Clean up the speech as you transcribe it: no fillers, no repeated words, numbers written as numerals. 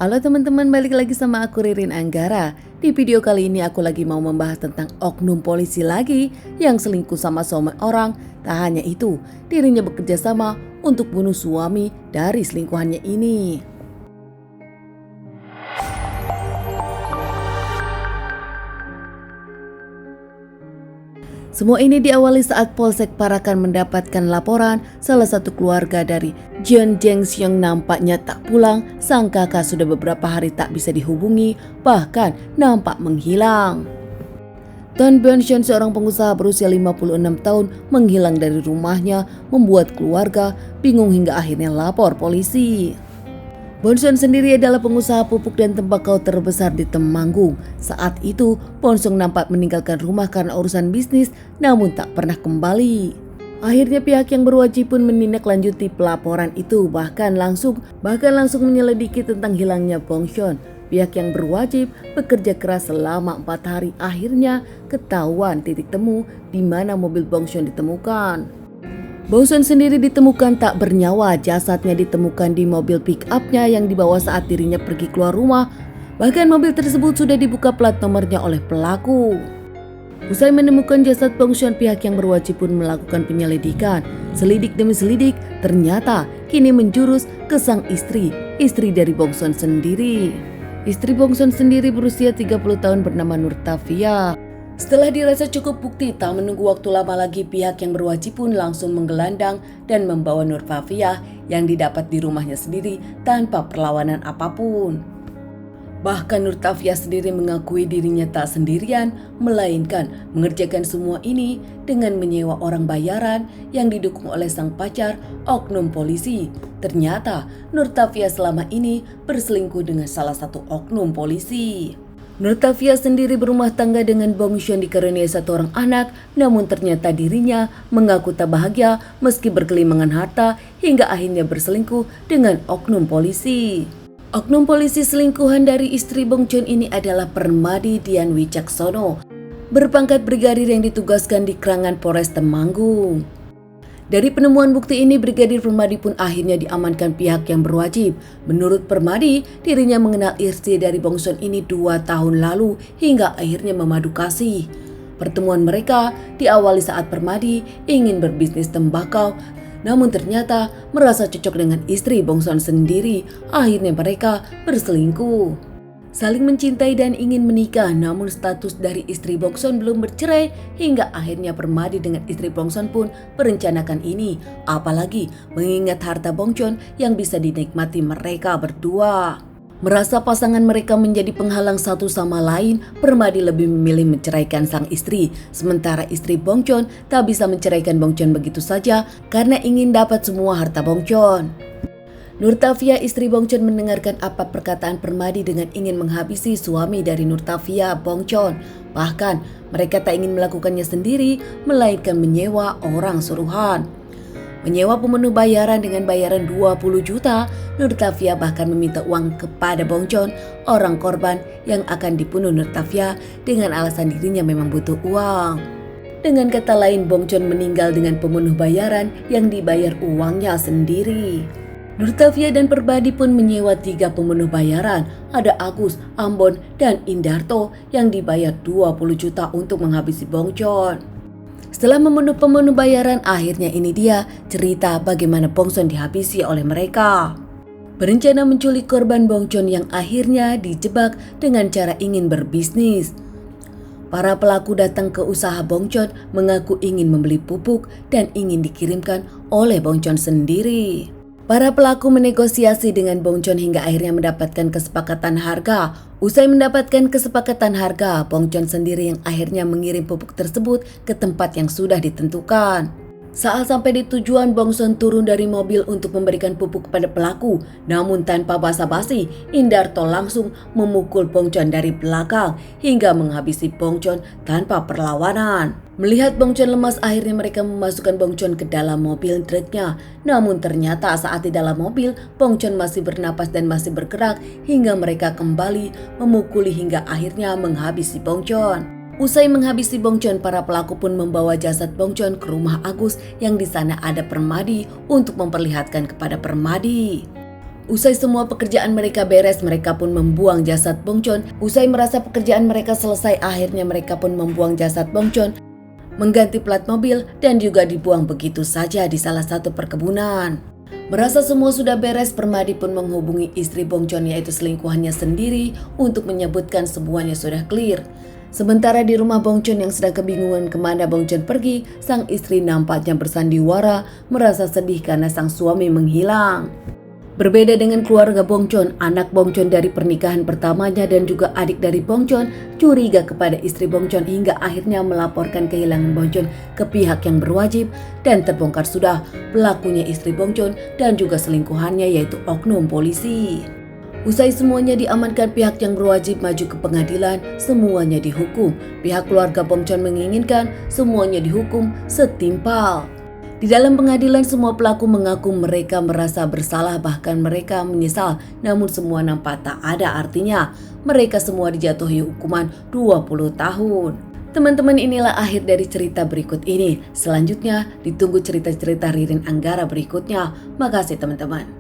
Halo teman-teman, balik lagi sama aku Ririn Anggara. Di video kali ini aku lagi mau membahas tentang oknum polisi lagi yang selingkuh sama suami orang. Tak hanya itu, dirinya bekerja sama untuk bunuh suami dari selingkuhannya ini. Semua ini diawali saat Polsek Parakan mendapatkan laporan salah satu keluarga dari Jeon Jeng Seong nampaknya tak pulang. Sang kakak sudah beberapa hari tak bisa dihubungi, bahkan nampak menghilang. Ton Byung-seon, seorang pengusaha berusia 56 tahun, menghilang dari rumahnya, membuat keluarga bingung hingga akhirnya lapor polisi. Bong-seon sendiri adalah pengusaha pupuk dan tembakau terbesar di Temanggung. Saat itu, Bong-seon nampak meninggalkan rumah karena urusan bisnis, namun tak pernah kembali. Akhirnya pihak yang berwajib pun menindaklanjuti pelaporan itu, bahkan langsung menyelidiki tentang hilangnya Bong-seon. Pihak yang berwajib bekerja keras selama 4 hari, akhirnya ketahuan titik temu di mana mobil Bong-seon ditemukan. Bong-seon sendiri ditemukan tak bernyawa, jasadnya ditemukan di mobil pick-up-nya yang dibawa saat dirinya pergi keluar rumah. Bahkan mobil tersebut sudah dibuka plat nomornya oleh pelaku. Usai menemukan jasad Bong-seon, pihak yang berwajib pun melakukan penyelidikan. Selidik demi selidik, ternyata kini menjurus ke sang istri dari Bong-seon sendiri. Istri Bong-seon sendiri berusia 30 tahun bernama Nurtafia. Setelah dirasa cukup bukti, tak menunggu waktu lama lagi, pihak yang berwajib pun langsung menggelandang dan membawa Nurtafia yang didapat di rumahnya sendiri tanpa perlawanan apapun. Bahkan Nurtafia sendiri mengakui dirinya tak sendirian, melainkan mengerjakan semua ini dengan menyewa orang bayaran yang didukung oleh sang pacar, oknum polisi. Ternyata Nurtafia selama ini berselingkuh dengan salah satu oknum polisi. Nurtafia sendiri berumah tangga dengan Bong-seon dikaruniai 1 orang anak, namun ternyata dirinya mengaku tak bahagia meski berkelimangan harta hingga akhirnya berselingkuh dengan oknum polisi. Oknum polisi selingkuhan dari istri Bong-seon ini adalah Permadi Dian Wicaksono, berpangkat brigadir yang ditugaskan di Krangan Polres Temanggung. Dari penemuan bukti ini, Brigadir Permadi pun akhirnya diamankan pihak yang berwajib. Menurut Permadi, dirinya mengenal istri dari Bong-seon ini 2 tahun lalu hingga akhirnya memadu kasih. Pertemuan mereka diawali saat Permadi ingin berbisnis tembakau, namun ternyata merasa cocok dengan istri Bong-seon sendiri. Akhirnya mereka berselingkuh. Saling mencintai dan ingin menikah, namun status dari istri Bong-seon belum bercerai hingga akhirnya Permadi dengan istri Bong-seon pun merencanakan ini. Apalagi mengingat harta Bong-seon yang bisa dinikmati mereka berdua. Merasa pasangan mereka menjadi penghalang satu sama lain, Permadi lebih memilih menceraikan sang istri. Sementara istri Bong-seon tak bisa menceraikan Bong-seon begitu saja karena ingin dapat semua harta Bong-seon. Nurtafia, istri Bong-seon, mendengarkan apa perkataan Permadi dengan ingin menghabisi suami dari Nurtafia, Bong-seon. Bahkan mereka tak ingin melakukannya sendiri, melainkan menyewa orang suruhan. Menyewa pemenuh bayaran dengan bayaran 20 juta, Nurtafia bahkan meminta uang kepada Bong-seon, orang korban yang akan dibunuh Nurtafia, dengan alasan dirinya memang butuh uang. Dengan kata lain, Bong-seon meninggal dengan pemenuh bayaran yang dibayar uangnya sendiri. Nurtafia dan Permadi pun menyewa 3 pemenuh bayaran, ada Agus, Ambon, dan Indarto yang dibayar 20 juta untuk menghabisi Bong-seon. Setelah memenuhi pemenuh bayaran, akhirnya ini dia cerita bagaimana Bong-seon dihabisi oleh mereka. Berencana menculik korban Bong-seon yang akhirnya dijebak dengan cara ingin berbisnis. Para pelaku datang ke usaha Bong-seon mengaku ingin membeli pupuk dan ingin dikirimkan oleh Bong-seon sendiri. Para pelaku menegosiasi dengan Bong-seon hingga akhirnya mendapatkan kesepakatan harga. Usai mendapatkan kesepakatan harga, Bong-seon sendiri yang akhirnya mengirim pupuk tersebut ke tempat yang sudah ditentukan. Saat sampai di tujuan, Bong-seon turun dari mobil untuk memberikan pupuk kepada pelaku. Namun tanpa basa-basi, Indarto langsung memukul Bong-seon dari belakang hingga menghabisi Bong-seon tanpa perlawanan. Melihat Bong-seon lemas, akhirnya mereka memasukkan Bong-seon ke dalam mobil truknya. Namun ternyata saat di dalam mobil, Bong-seon masih bernapas dan masih bergerak hingga mereka kembali memukuli hingga akhirnya menghabisi Bong-seon. Usai menghabisi Bong-seon, para pelaku pun membawa jasad Bong-seon ke rumah Agus yang di sana ada Permadi untuk memperlihatkan kepada Permadi. Usai semua pekerjaan mereka beres, mereka pun membuang jasad Bong Chon. Usai merasa pekerjaan mereka selesai, akhirnya mereka pun membuang jasad Bong Chon, mengganti plat mobil, dan juga dibuang begitu saja di salah satu perkebunan. Merasa semua sudah beres, Permadi pun menghubungi istri Bong Chon, yaitu selingkuhannya sendiri, untuk menyebutkan semuanya sudah clear. Sementara di rumah Bong Chon yang sedang kebingungan kemana Bong Chon pergi, sang istri nampaknya bersandiwara, merasa sedih karena sang suami menghilang. Berbeda dengan keluarga Bong Chon, anak Bong Chon dari pernikahan pertamanya dan juga adik dari Bong Chon curiga kepada istri Bong Chon hingga akhirnya melaporkan kehilangan Bong Chon ke pihak yang berwajib, dan terbongkar sudah pelakunya istri Bong Chon dan juga selingkuhannya, yaitu oknum polisi. Usai semuanya diamankan, pihak yang berwajib maju ke pengadilan, semuanya dihukum. Pihak keluarga Bong Chon menginginkan semuanya dihukum setimpal. Di dalam pengadilan, semua pelaku mengaku mereka merasa bersalah, bahkan mereka menyesal, namun semua nampak tak ada artinya. Mereka semua dijatuhi hukuman 20 tahun. Teman-teman, inilah akhir dari cerita berikut ini. Selanjutnya ditunggu cerita-cerita Ririn Anggara berikutnya. Makasih teman-teman.